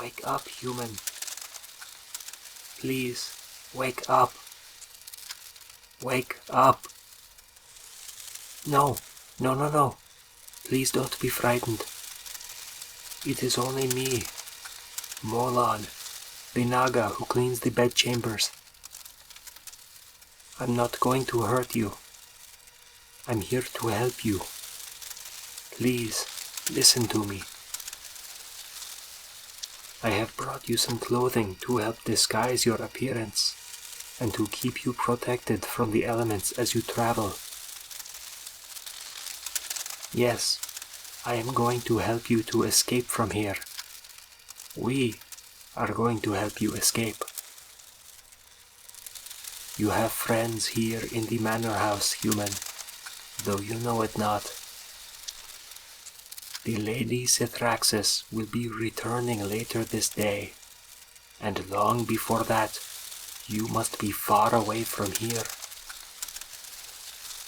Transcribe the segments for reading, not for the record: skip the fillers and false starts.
Wake up, human. Please, wake up. Wake up. No. Please don't be frightened. It is only me, Molon, the Naga who cleans the bedchambers. I'm not going to hurt you. I'm here to help you. Please, listen to me. I have brought you some clothing to help disguise your appearance and to keep you protected from the elements as you travel. Yes, I am going to help you to escape from here. We are going to help you escape. You have friends here in the manor house, human, though you know it not. The Lady Lithraszi will be returning later this day, and long before that, you must be far away from here.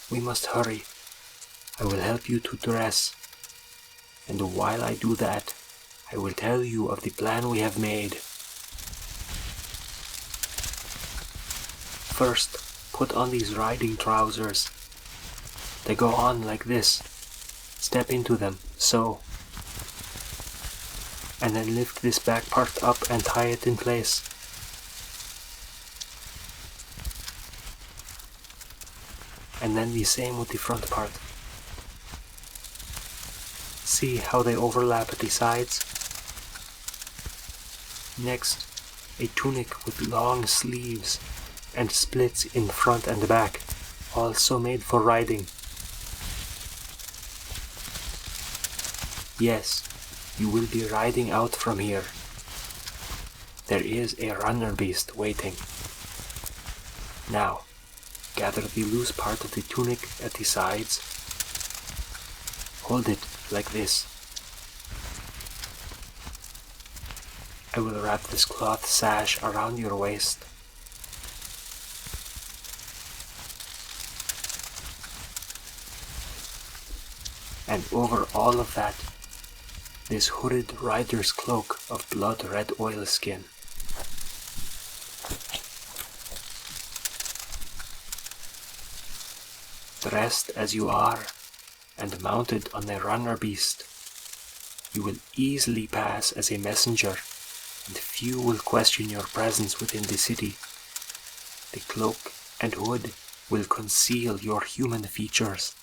We must hurry. I will help you to dress, and while I do that, I will tell you of the plan we have made. First, put on these riding trousers. They go on like this. Step into them, so. And then lift this back part up and tie it in place. And then the same with the front part. See how they overlap at the sides? Next, a tunic with long sleeves and splits in front and back, also made for riding. Yes, you will be riding out from here. There is a runner beast waiting. Now, gather the loose part of the tunic at the sides. Hold it like this. I will wrap this cloth sash around your waist. And over all of that, this hooded rider's cloak of blood red oilskin. Dressed as you are, and mounted on a runner beast, you will easily pass as a messenger, and few will question your presence within the city. The cloak and hood will conceal your human features.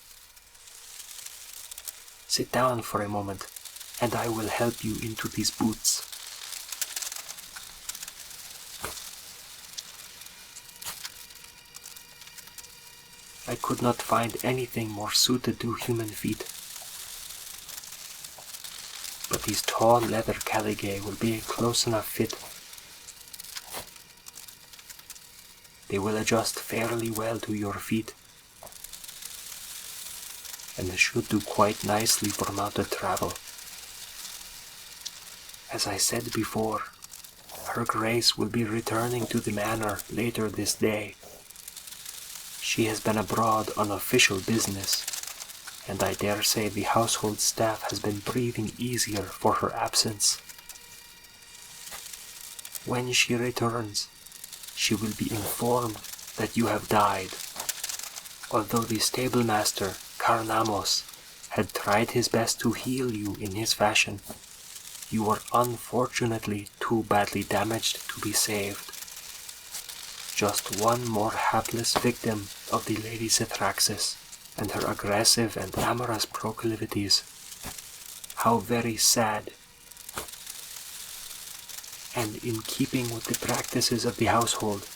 Sit down for a moment, and I will help you into these boots. I could not find anything more suited to human feet. But these tall leather caligae will be a close enough fit. They will adjust fairly well to your feet, and should do quite nicely for mounted travel. As I said before, Her Grace will be returning to the manor later this day. She has been abroad on official business, and I dare say the household staff has been breathing easier for her absence. When she returns, she will be informed that you have died. Although the stablemaster, Karnamos, had tried his best to heal you in his fashion, you were unfortunately too badly damaged to be saved. Just one more hapless victim of the Lady Lithraszi and her aggressive and amorous proclivities. How very sad. And in keeping with the practices of the household,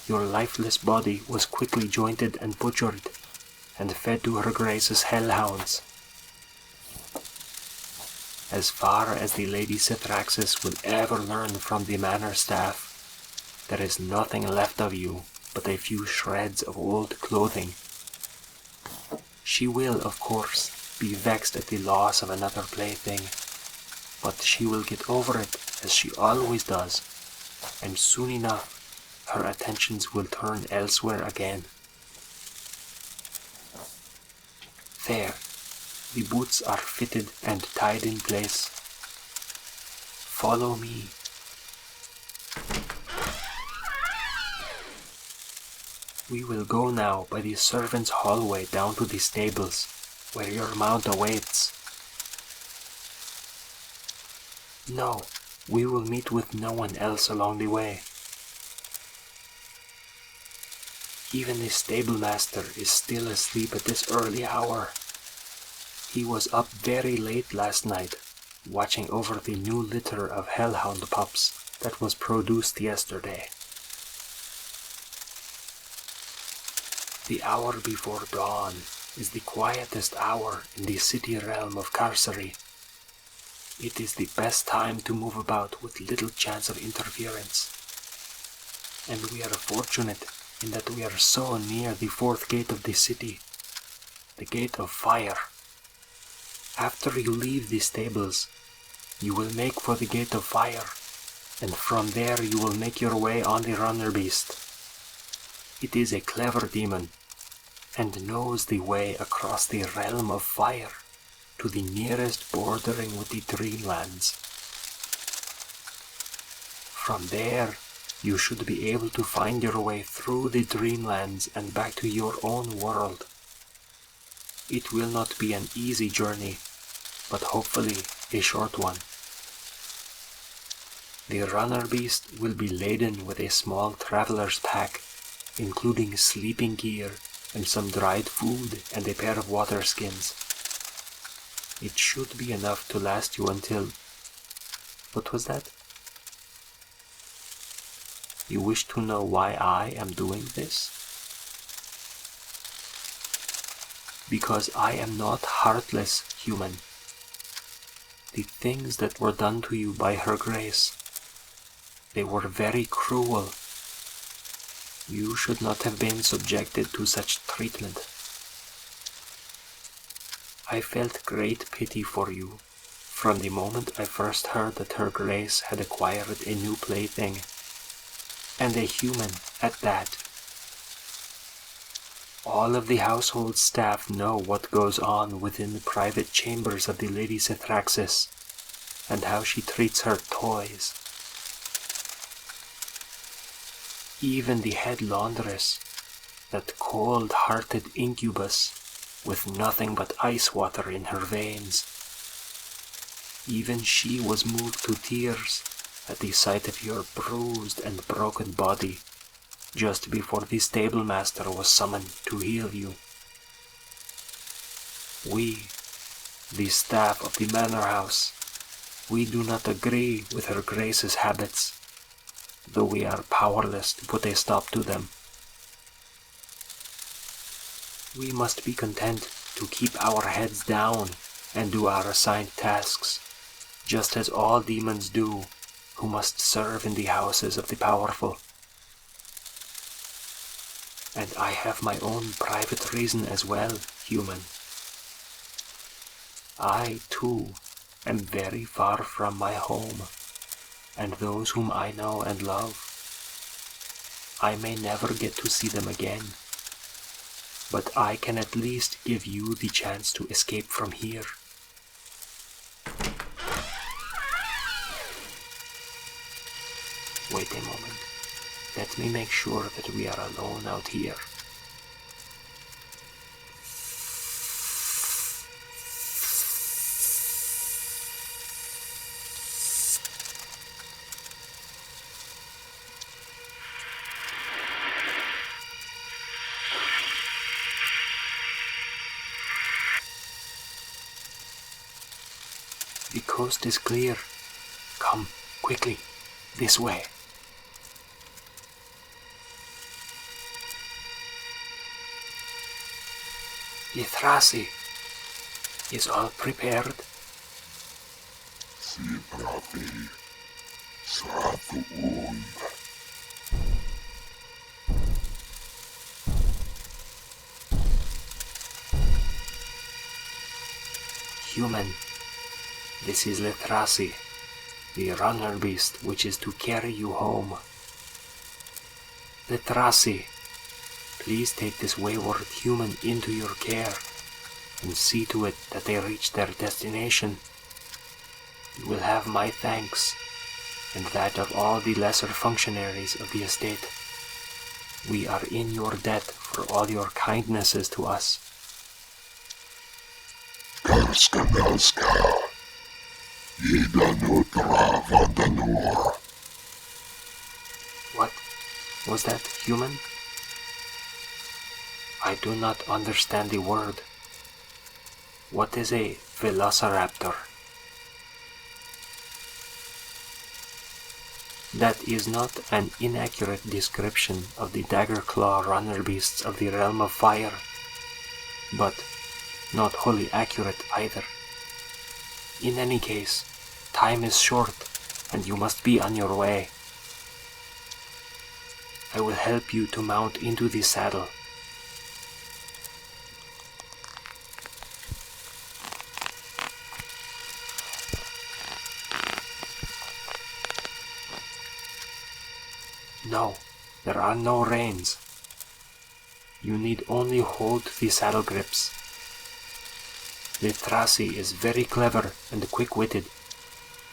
your lifeless body was quickly jointed and butchered, and fed to Her Grace's hellhounds. As far as the Lady Lithrasci will ever learn from the manor staff, there is nothing left of you but a few shreds of old clothing. She will, of course, be vexed at the loss of another plaything, but she will get over it as she always does, and soon enough her attentions will turn elsewhere again. There, the boots are fitted and tied in place. follow me. We will go now by the servants' hallway down to the stables, where your mount awaits. No, we will meet with no one else along the way. Even the stable master is still asleep at this early hour. He was up very late last night, watching over the new litter of hellhound pups that was produced yesterday. The hour before dawn is the quietest hour in the city realm of Carcery. It is the best time to move about with little chance of interference. And we are fortunate in that we are so near the fourth gate of the city, the gate of fire. After you leave the stables, you will make for the gate of fire, and from there you will make your way on the runner beast. It is a clever demon, and knows the way across the realm of fire to the nearest bordering with the dreamlands. From there, you should be able to find your way through the dreamlands and back to your own world. It will not be an easy journey, but hopefully a short one. The runner beast will be laden with a small traveler's pack, including sleeping gear and some dried food and a pair of water skins. It should be enough to last you until... What was that? You wish to know why I am doing this? Because I am not heartless, human. The things that were done to you by her grace, they were very cruel. You should not have been subjected to such treatment. I felt great pity for you from the moment I first heard that her grace had acquired a new plaything, and a human at that. All of the household staff know what goes on within the private chambers of the Lady Lithraszi, and how she treats her toys. Even the head laundress, that cold-hearted incubus with nothing but ice water in her veins, even she was moved to tears at the sight of your bruised and broken body just before the stable master was summoned to heal you. We, the staff of the manor house, we do not agree with her grace's habits, though we are powerless to put a stop to them. We must be content to keep our heads down and do our assigned tasks, just as all demons do who must serve in the houses of the powerful. And I have my own private reason as well, human. I, too, am very far from my home, and those whom I know and love. I may never get to see them again, but I can at least give you the chance to escape from here. Wait a moment. Let me make sure that we are alone out here. The coast is clear. Come, quickly, this way. Lithraszi, is all prepared? Sí, papi. Satuun. Human, this is Lithraszi, the runner beast which is to carry you home. Lithraszi, please take this wayward human into your care and see to it that they reach their destination. You will have my thanks and that of all the lesser functionaries of the estate. We are in your debt for all your kindnesses to us. Karska Naska, Yidanutra Vandanur. What? Was that human? I do not understand the word. What is a velociraptor? That is not an inaccurate description of the dagger-claw runner beasts of the realm of fire, but not wholly accurate either. In any case, time is short, and you must be on your way. I will help you to mount into the saddle. No, there are no reins. You need only hold the saddle grips. Lithraszi is very clever and quick-witted.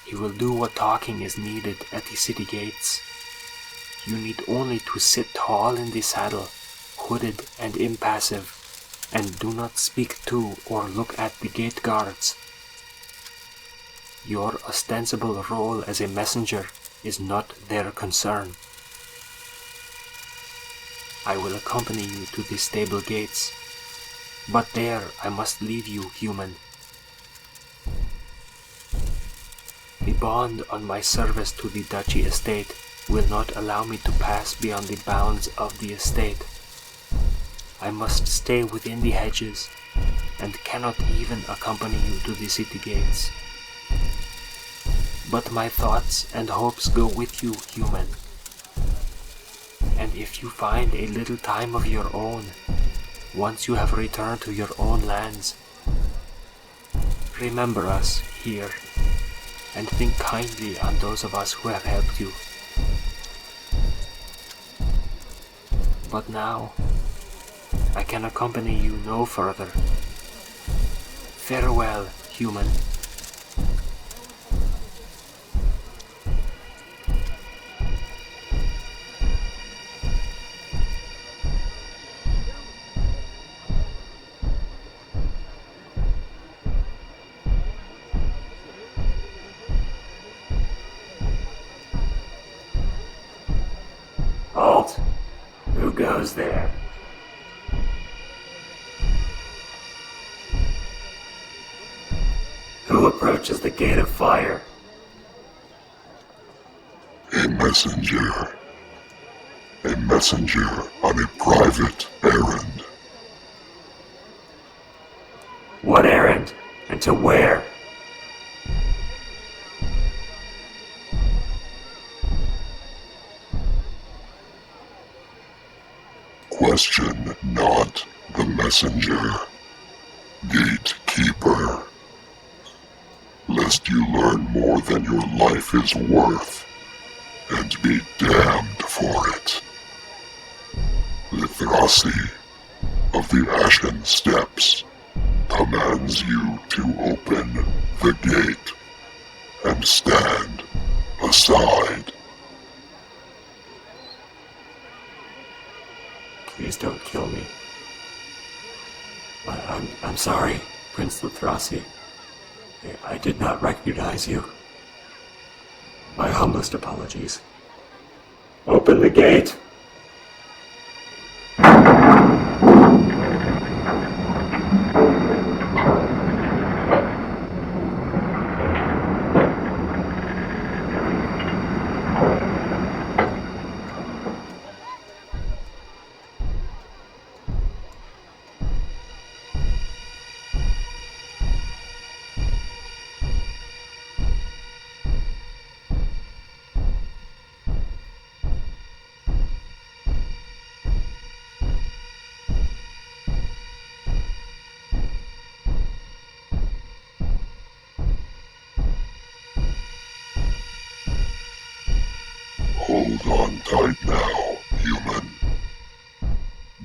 He will do what talking is needed at the city gates. You need only to sit tall in the saddle, hooded and impassive, and do not speak to or look at the gate guards. Your ostensible role as a messenger is not their concern. I will accompany you to the stable gates, but there I must leave you, human. The bond on my service to the duchy estate will not allow me to pass beyond the bounds of the estate. I must stay within the hedges, and cannot even accompany you to the city gates. But my thoughts and hopes go with you, human. And if you find a little time of your own, once you have returned to your own lands, remember us here, and think kindly on those of us who have helped you. But now, I can accompany you no further. Farewell, human. Halt! Who goes there? Who approaches the gate of fire? A messenger. A messenger on a private errand. What errand? And to where? Question not the messenger, gatekeeper, lest you learn more than your life is worth, and be damned for it. Lithraszi of the Ashen Steppes commands you to open the gate and stand aside. Please don't kill me. I'm sorry, Prince Lithraszi. I did not recognize you. My humblest apologies. Open the gate! Hold on tight now, human.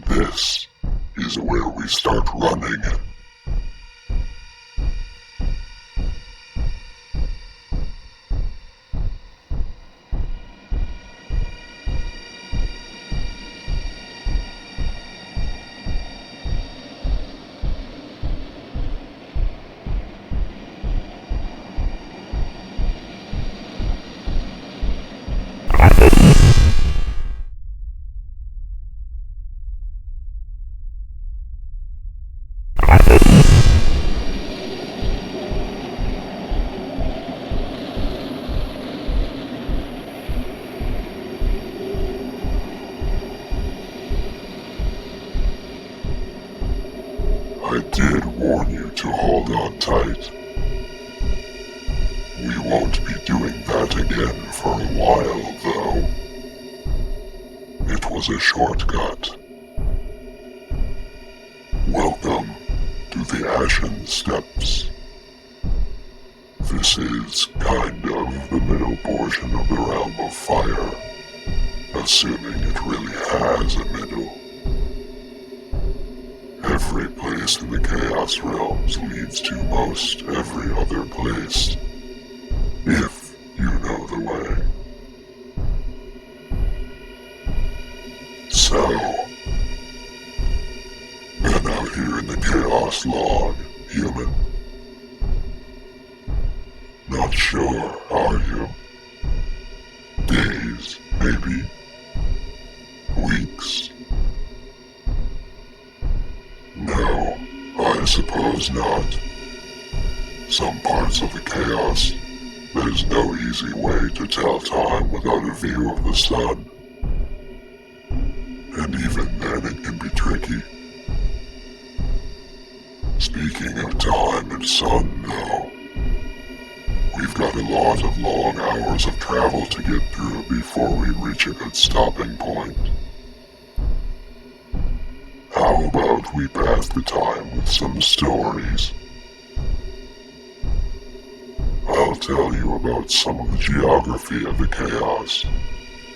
This is where we start running. did warn you to hold on tight. We won't be doing that again for a while, though. It was a shortcut. Welcome to the Ashen Steppes. This is kind of the middle portion of the Realm of Fire, assuming it really has a middle. Every place in the Chaos Realms leads to most every other place, if you know the way. So, been out here in the Chaos long, human? Not sure, are you? Days, maybe? Weeks? No, I suppose not. Some parts of the chaos, there's no easy way to tell time without a view of the sun. And even then it can be tricky. Speaking of time and sun, though, we've got a lot of long hours of travel to get through before we reach a good stopping point. How about we pass the time with some stories? I'll tell you about some of the geography of the chaos,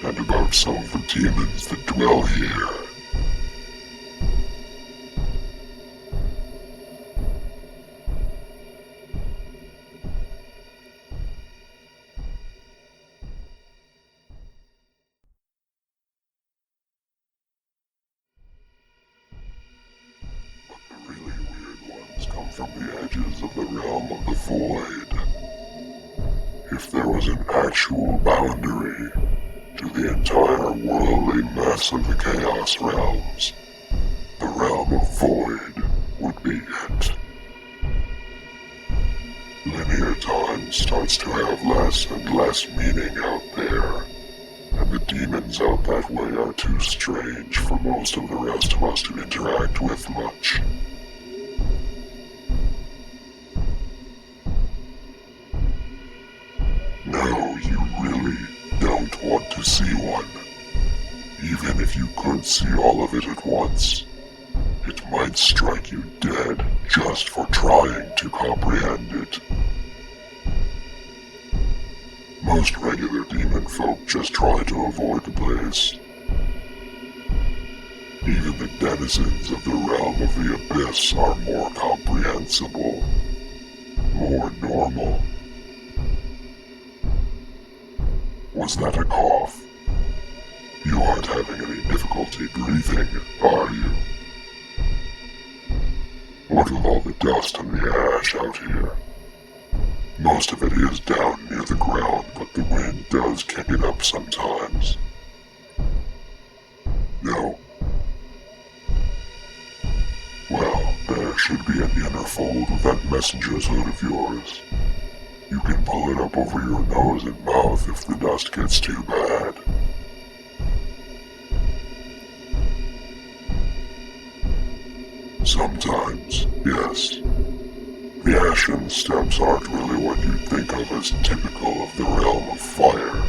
and about some of the demons that dwell here. Come from the edges of the realm of the void. If there was an actual boundary to the entire worldly mess of the Chaos Realms, the realm of void would be it. Linear time starts to have less and less meaning out there, and the demons out that way are too strange for most of the rest of us to interact with much. No, you really don't want to see one. Even if you could see all of it at once, it might strike you dead just for trying to comprehend it. Most regular demon folk just try to avoid the place. Even the denizens of the realm of the abyss are more comprehensible, more normal. Was that a cough? You aren't having any difficulty breathing, are you? What with all the dust and the ash out here? Most of it is down near the ground, but the wind does kick it up sometimes. No? Well, there should be an inner fold of that messenger's hood of yours. You can pull it up over your nose and mouth if the dust gets too bad. Sometimes, yes. The Ashen Steppes aren't really what you'd think of as typical of the realm of fire.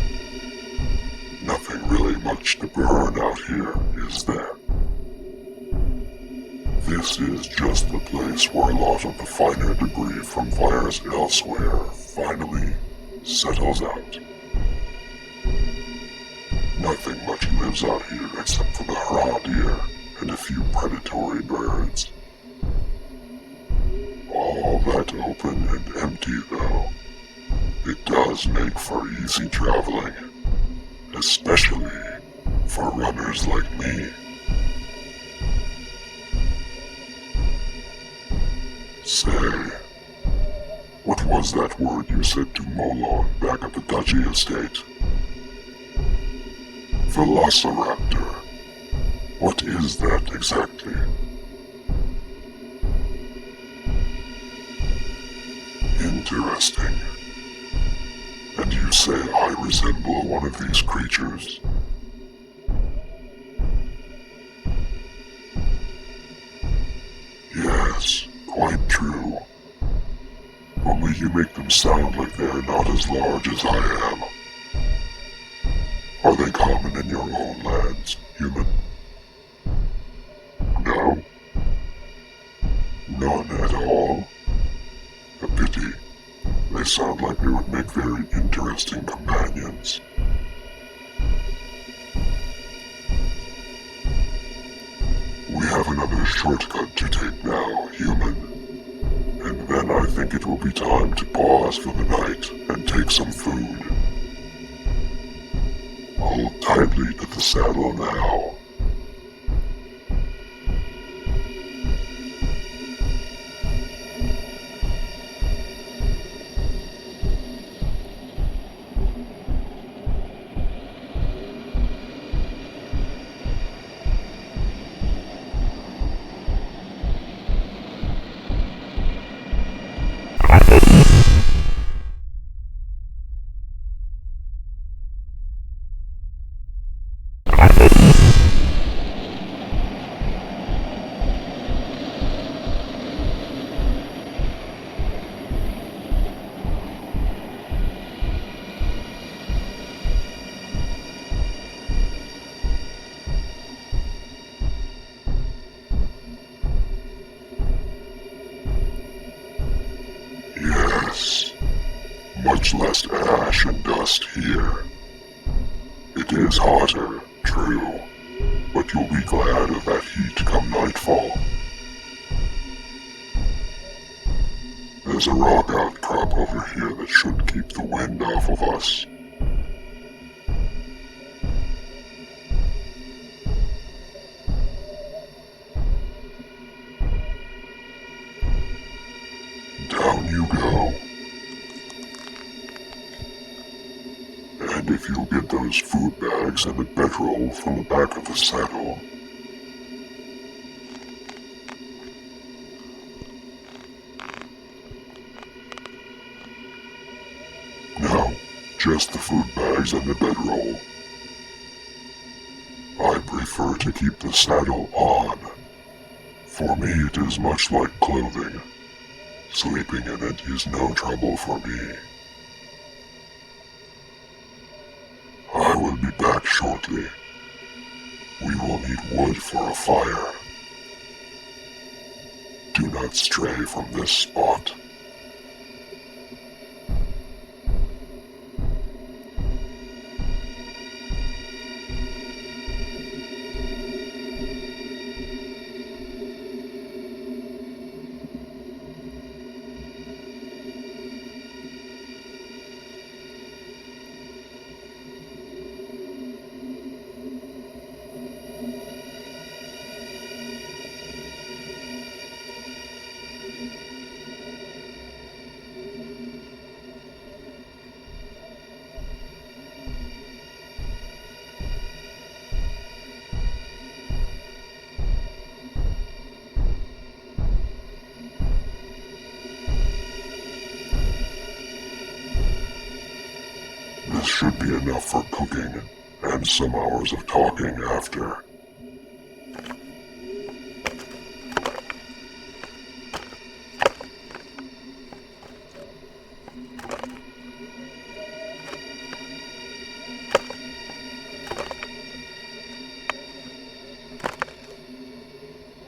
Nothing really much to burn out here, is there? This is just the place where a lot of the finer debris from fires elsewhere finally settles out. Nothing much lives out here except for the hurrah deer and a few predatory birds. All that open and empty, though, it does make for easy traveling, especially for runners like me. Say, what was that word you said to Molon back at the Duchy Estate? Velociraptor. What is that exactly? Interesting. And you say I resemble one of these creatures? Yes, quite true. Only you make them sound like they're not as large as I am. Are they common in your own lands, human? No? None at all? A pity. They sound like they would make very interesting companions. We have another shortcut to take now, human. And then I think it will be time to pause for the night and take some food. Hold tightly to the saddle now. Yes, much less ash and dust here. It is hotter, true, but you'll be glad of that heat come nightfall. There's a rock outcrop over here that should keep the wind off of us. Down you go. And if you'll get those food bags and the bedroll from the back of the saddle. No, just the food bags and the bedroll. I prefer to keep the saddle on. For me, it is much like clothing. Sleeping in it is no trouble for me. I will be back shortly. We will need wood for a fire. Do not stray from this spot. This should be enough for cooking, and some hours of talking after.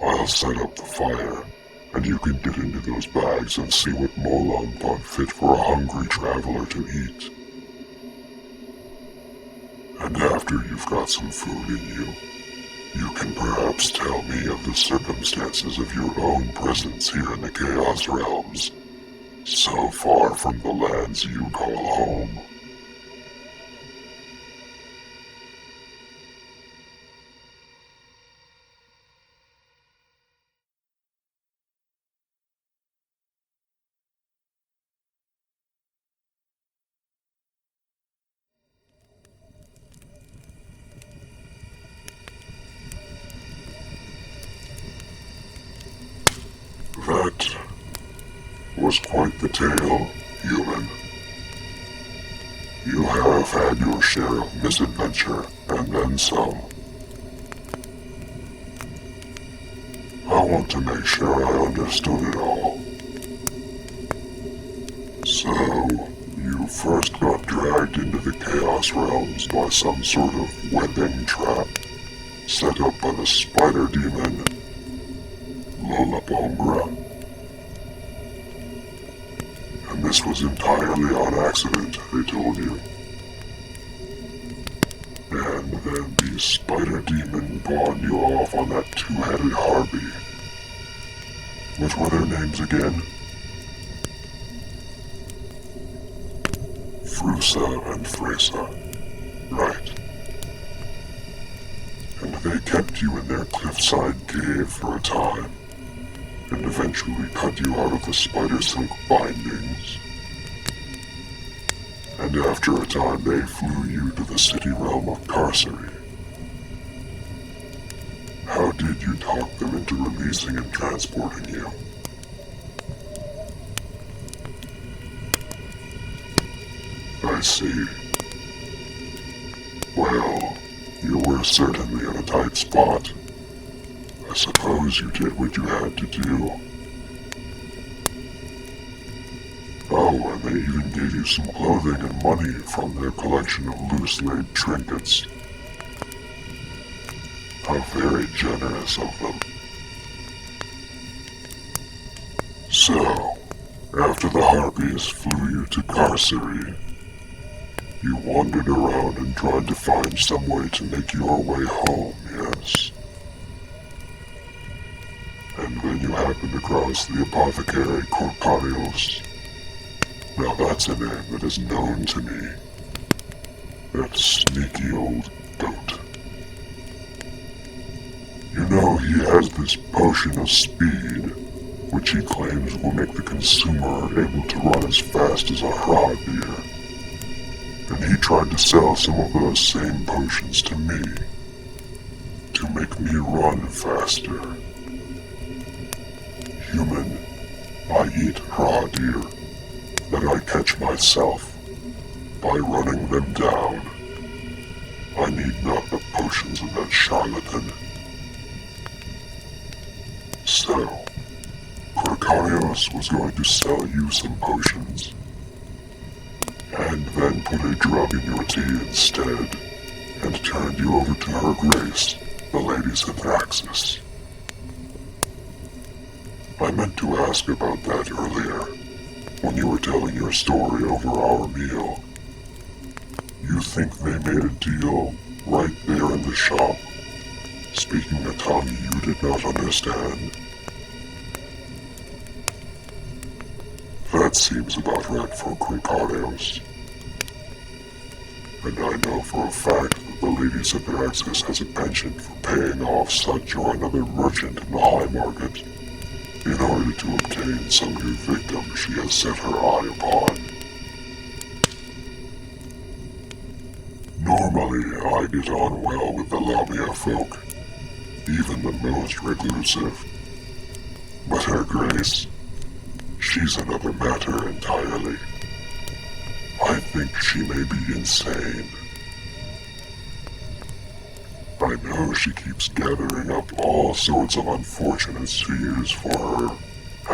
I'll set up the fire, and you can get into those bags and see what Molan thought fit for a hungry traveler to eat. And after you've got some food in you, you can perhaps tell me of the circumstances of your own presence here in the Chaos Realms, so far from the lands you call home. That was quite the tale, human. You have had your share of misadventure, and then some. want to make sure I understood it all. So, you first got dragged into the Chaos Realms by some sort of webbing trap set up by the Spider Demon, Lollapalooza. And this was entirely on accident, they told you. And then the Spider Demon pawned you off on that two-headed harpy. What were their names again? Frusa and Fresa. Right. And they kept you in their cliffside cave for a time, and eventually cut you out of the spider silk bindings. And after a time they flew you to the city realm of Carcery. How did you talk them into releasing and transporting you? I see. Well, you were certainly in a tight spot. I suppose you did what you had to do. Oh, and they even gave you some clothing and money from their collection of loose-laid trinkets. How very generous of them. So, after the Harpies flew you to Carcery, you wandered around and tried to find some way to make your way home, yes? And then you happened across the apothecary Corcarios. Now that's a name that is known to me. That sneaky old goat. You know, he has this potion of speed, which he claims will make the consumer able to run as fast as a hra deer. And he tried to sell some of those same potions to me, to make me run faster. Human, I eat hra deer that I catch myself by running them down. I need not the potions of that charlatan. So, Corcarios was going to sell you some potions, and then put a drug in your tea instead, and turned you over to her grace, the Lady Lithraszi. I meant to ask about that earlier, when you were telling your story over our meal. You think they made a deal right there in the shop, speaking a tongue you did not understand? That seems about right for Corcarios. And I know for a fact that the Lady Lithraszi has a penchant for paying off such or another merchant in the high market in order to obtain some new victim she has set her eye upon. Normally, I get on well with the Lamia folk, even the most reclusive. But her grace, she's another matter entirely. I think she may be insane. I know she keeps gathering up all sorts of unfortunates to use for her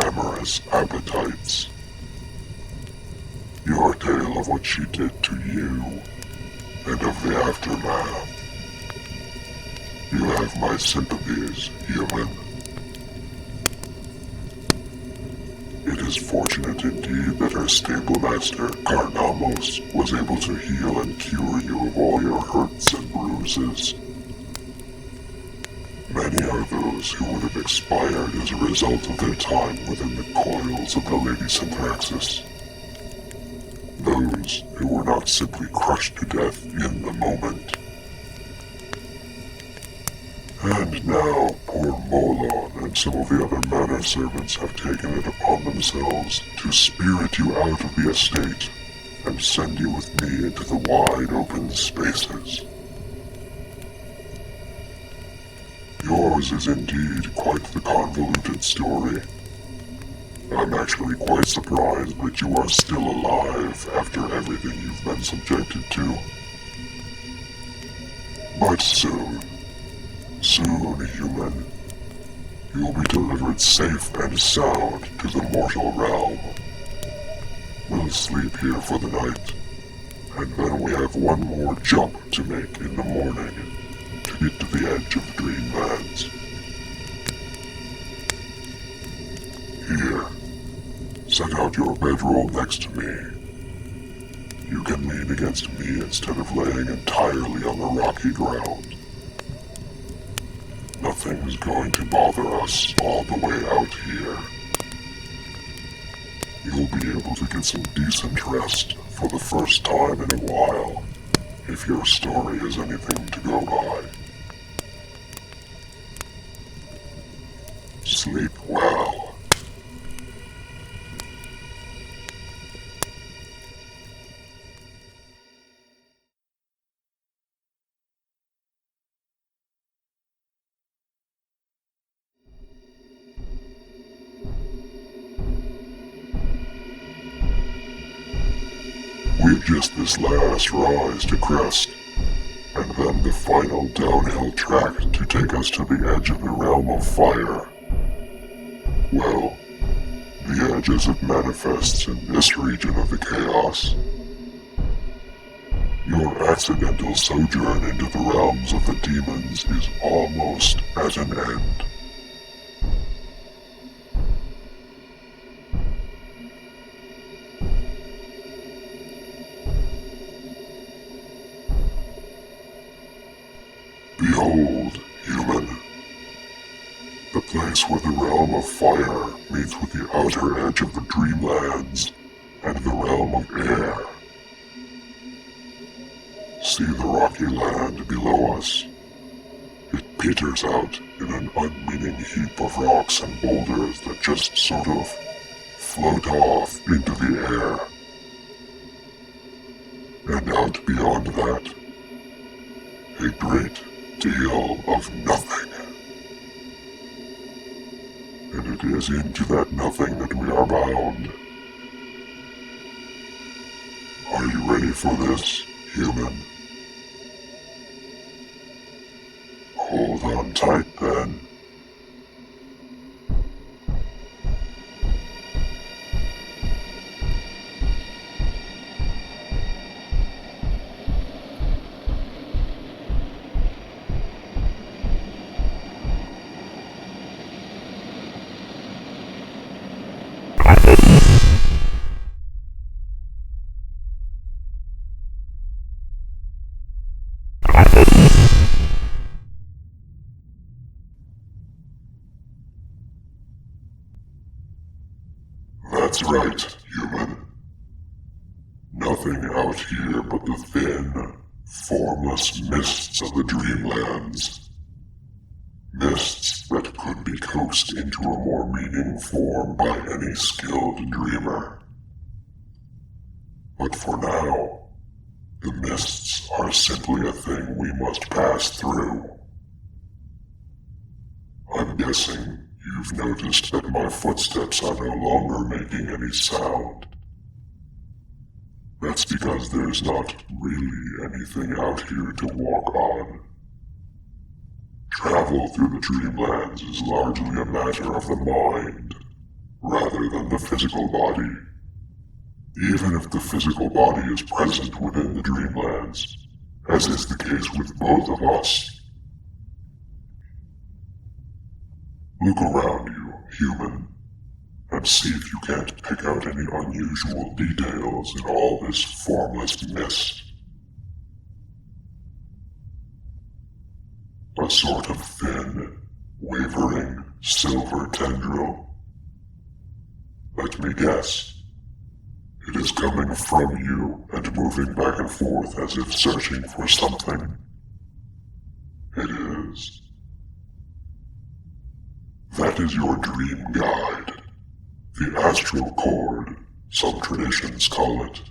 amorous appetites. Your tale of what she did to you, and of the aftermath. You have my sympathies, human. It is fortunate indeed that her stable master, Carnamos, was able to heal and cure you of all your hurts and bruises. Many are those who would have expired as a result of their time within the coils of the Lady Lithrasci. Those who were not simply crushed to death in the moment. And now, poor Molon and some of the other manor servants have taken it upon themselves to spirit you out of the estate and send you with me into the wide open spaces. Yours is indeed quite the convoluted story. I'm actually quite surprised that you are still alive after everything you've been subjected to. But soon, human, you'll be delivered safe and sound to the mortal realm. We'll sleep here for the night, and then we have one more jump to make in the morning to get to the edge of the Dreamlands. Here, set out your bedroll next to me. You can lean against me instead of laying entirely on the rocky ground. Nothing's going to bother us all the way out here. You'll be able to get some decent rest for the first time in a while, if your story is anything to go by. Sleep well. We've just this last rise to crest, and then the final downhill track to take us to the edge of the realm of fire. Well, the edge as it manifests in this region of the chaos. Your accidental sojourn into the realms of the demons is almost at an end. Behold, human, the place where the realm of fire meets with the outer edge of the Dreamlands and the realm of air. See the rocky land below us. It peters out in an unmeaning heap of rocks and boulders that just sort of float off into the air. And out beyond that, a great deal of nothing. And it is into that nothing that we are bound. Are you ready for this, human? Hold on tight then. That's right, human. Nothing out here but the thin, formless mists of the Dreamlands. Mists that could be coaxed into a more meaning form by any skilled dreamer. But for now, the mists are simply a thing we must pass through. I'm guessing you've noticed that my footsteps are no longer making any sound. That's because there's not really anything out here to walk on. Travel through the Dreamlands is largely a matter of the mind, rather than the physical body. Even if the physical body is present within the Dreamlands, as is the case with both of us. Look around you, human, and see if you can't pick out any unusual details in all this formless mist. A sort of thin, wavering, silver tendril. Let me guess. It is coming from you and moving back and forth as if searching for something. It is. That is your dream guide. The astral cord, some traditions call it.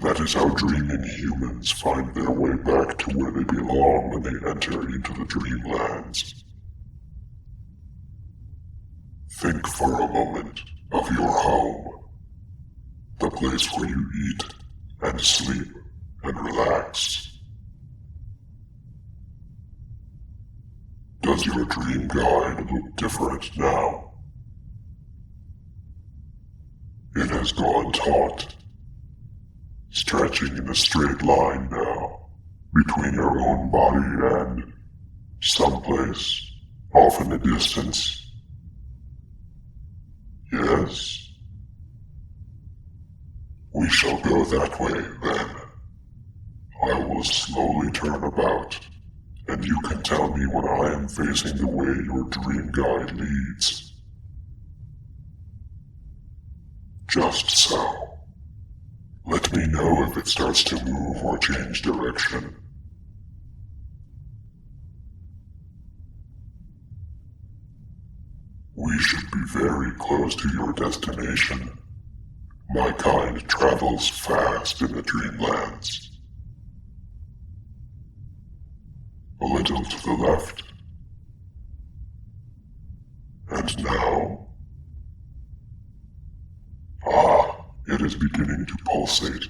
That is how dreaming humans find their way back to where they belong when they enter into the Dreamlands. Think for a moment of your home, the place where you eat and sleep and relax. Does your dream guide look different now? It has gone taut, stretching in a straight line now, between your own body and someplace off in the distance. Yes? We shall go that way, then. I will slowly turn about, and you can tell me when I am facing the way your dream guide leads. Just so. Let me know if it starts to move or change direction. We should be very close to your destination. My kind travels fast in the dreamlands. A little to the left. And now? Ah, it is beginning to pulsate.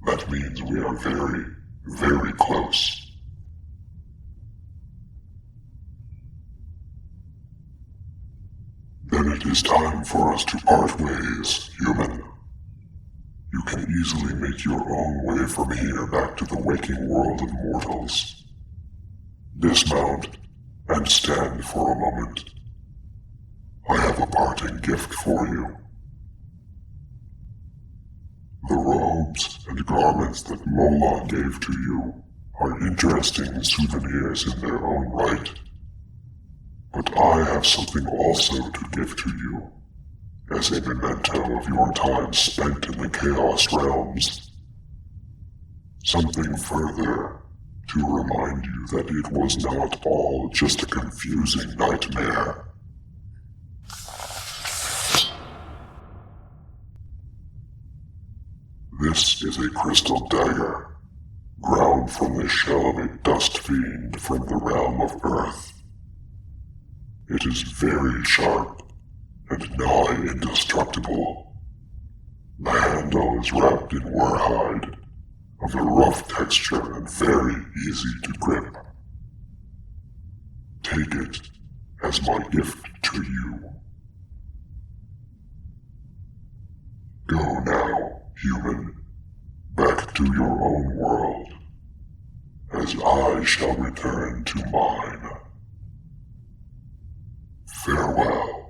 That means we are very, very close. Then it is time for us to part ways, human. You can easily make your own way from here back to the waking world of mortals. Dismount and stand for a moment. I have a parting gift for you. The robes and garments that Mola gave to you are interesting souvenirs in their own right. But I have something also to give to you, as a memento of your time spent in the Chaos Realms. Something further to remind you that it was not all just a confusing nightmare. This is a crystal dagger, ground from the shell of a dust fiend from the realm of Earth. It is very sharp and nigh indestructible. The handle is wrapped in warhide, of a rough texture and very easy to grip. Take it as my gift to you. Go now, human, back to your own world, as I shall return to mine. Farewell.